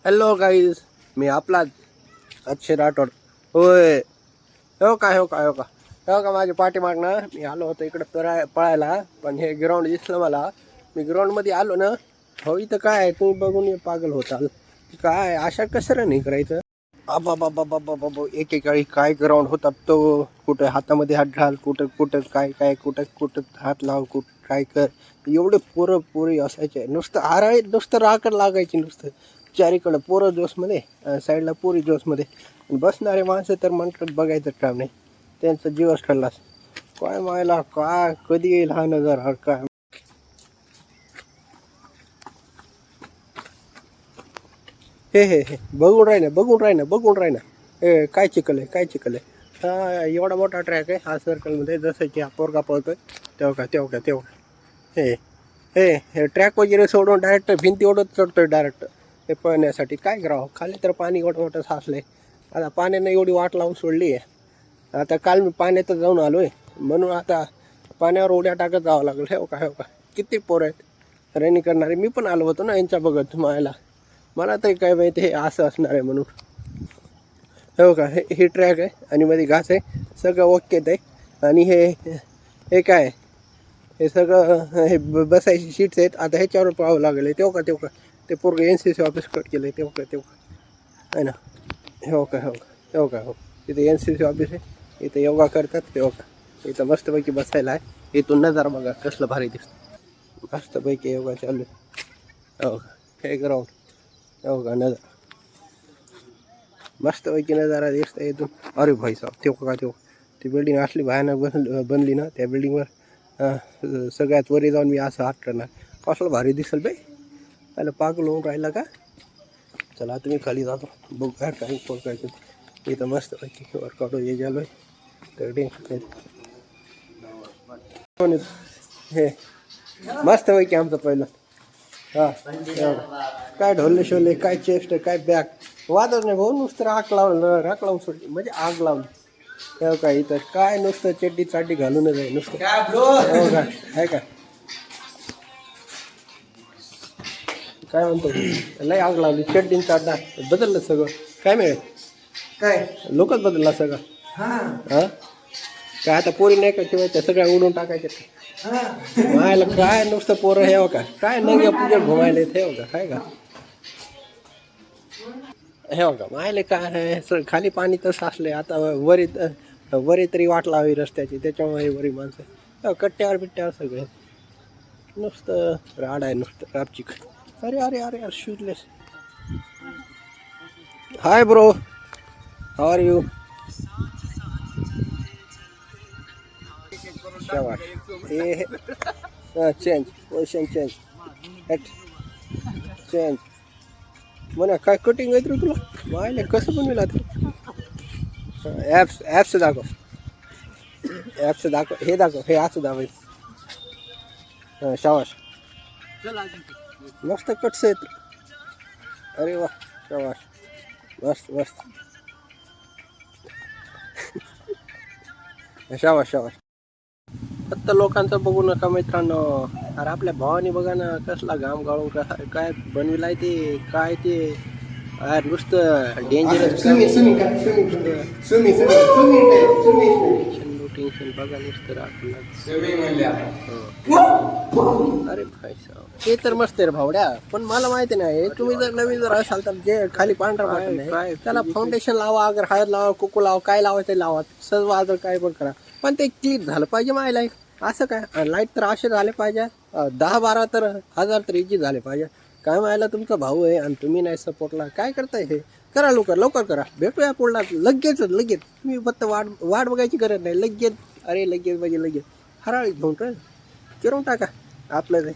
Hello guys, मी आपलाच अक्षय राठोड. होय, हो का माझ्या पाठीमागनं मी आलो होतो इकडं पळायला, पण हे ग्राउंड दिसलं मला. मी ग्राउंडमध्ये आलो ना. हो, इथं काय आहे तुम्ही बघून पागल होताल. काय अशा कसं नाही करायचं. बाबा एकेकाळी काय ग्राउंड होता तो. कुठं हातामध्ये हात घाल, कुठं कुठं काय काय, कुठं कुठं हात लाव, कुठं काय कर. एवढे पोरं पोरी असायचे, नुसतं आराळी, नुसतं राकड लागायची, नुसतं चारीकडं पोरं जोशमध्ये, साईडला पोरी जोशमध्ये. बसणारे माणसं तर म्हणतात बघायचं काम नाही, त्यांचा जीवच ठरलास. काय मायला काय कधी येईल हा नजारा काय. हे बघून राही ना. काय चिखल आहे. हा एवढा मोठा ट्रॅक आहे हा सर्कलमध्ये, जसं की हा पोरगा पळतोय तेव्हा हे हे ट्रॅक वगैरे सोडून डायरेक्ट भिंती ओढत चढतोय डायरेक्ट हे पळण्यासाठी. काय करावं, खाली तर पाणी मोठं साचलंय. आता पाण्यानं एवढी वाट लावून सोडली आहे. आता काल मी पाण्यातच जाऊन आलो आहे, म्हणून आता पाण्यावर उड्या टाकत जावं लागेल. हो का किती पोरं आहेत रनिंग करणारे. मी पण आलो होतो ना यांच्या बघत मायला, मला तरी काय माहिती हे असं असणार आहे म्हणून. हो का, हे ट्रॅक आहे आणि मध्ये घास आहे, सगळं ओकेत आहे. आणि हे काय, हे सगळं हे बसायची सीट्स आहेत. आता ह्याच्यावर पाहावं लागेल. तेव्हा का ते पोरगं NCC ऑफिस कट केलं आहे. तेव्हा आहे ना. हो का इथे NCC ऑफिस आहे, इथे योगा करतात. इथं मस्तपैकी बसायला आहे. इथून नजारा बघा कसलं भारी दिसतं. मस्तपैकी योगा चालू आहे. हो का, हे ग्राउंड हो का, नजारा मस्तपैकी नजारा दिसतं इथून. अरे भाई साहेब, तेव्हा ती बिल्डिंग असली भयानक बनली ना. त्या बिल्डिंगवर सगळ्यात वरी जाऊन मी असं हात करणार. कसलं भारी दिसेल बाई. त्याला पागल होऊन राहिला का. चला तुम्ही खाली जातो, बघू काय काय इथं मस्तपैकी वर्कआउट हे झालो आहे. हे मस्तपैकी आमचं पहिलं. हा काय ढोलले शोले, काय चेस्ट, काय बॅक वादच नाही भाऊ. नुसतं राख लावून सोडली म्हणजे आग लावली. तेव्हा काय इथं काय नुसतं चड्डी चाड्डी घालूनच आहे नुसतं. हो का, आहे का काय म्हणतो, लय आग लावली. चड्डीन चाड्डा बदललं सगळं. काय मिळेल काय लोकच बदलला सगळं. हा काय आता पोरी नाही का ठेवायच्या, सगळ्या उडून टाकायच्या. मायला काय नुसतं पोरं हे का काय नंग्या पूजा घुमायला येत. हे का काय का हे का मायले काय खाली पाणी तर साचले. आता वरी तरी वाट लावी रस्त्याची, त्याच्यामुळे वरी माणसं कट्ट्यावर बिट्ट्यावर सगळे नुसतं राड आहे, नुसतं रापचिक. अरे shoeless. Hi bro, how are you. Change position change म्हणा. काय कटिंग आहे रे तुला, मायले कसं बनविला ते. ॲप्स दाखव, हे दाखव, हे असं दाखवायचं. हां शाबाश, मस्त कट्स आहेत. अरे वा शाबाश, मस्त शाबाश. फक्त लोकांचं बघू नका मित्रांनो. अरे आपल्या भावानी बघा ना, कसला घाम गाळून काय बनविलाय ते. काय ते नुसतं डेंजरस टेन्शन बघा नुसतं. अरे भाई साहेब, ते तर मस्त आहे रे भावड्या. पण मला माहिती नाही, तुम्ही जर नवीन जर असाल तर जे खाली पांढरा बटन आहे त्याला फाउंडेशन लावा, अगर हळद लावा, कुकू लावा, काय लावायचं ते लावा, सजवा, अगर काय पण करा, पण ते क्लिक झालं पाहिजे माय लाईफ. असं काय लाईट तर असे झाले पाहिजे, 10-12 तर 1000 तर इजी झाले पाहिजे. काय मायला तुमचा भाऊ आहे आणि तुम्ही नाही सपोर्टला. काय करताय हे. करा लवकर करा. भेटूया पुढला लगेच. तुम्ही फक्त वाट बघायची गरज नाही. लगेच म्हणजे लगेच हराळी घेऊन किरून टाका आपलं ते.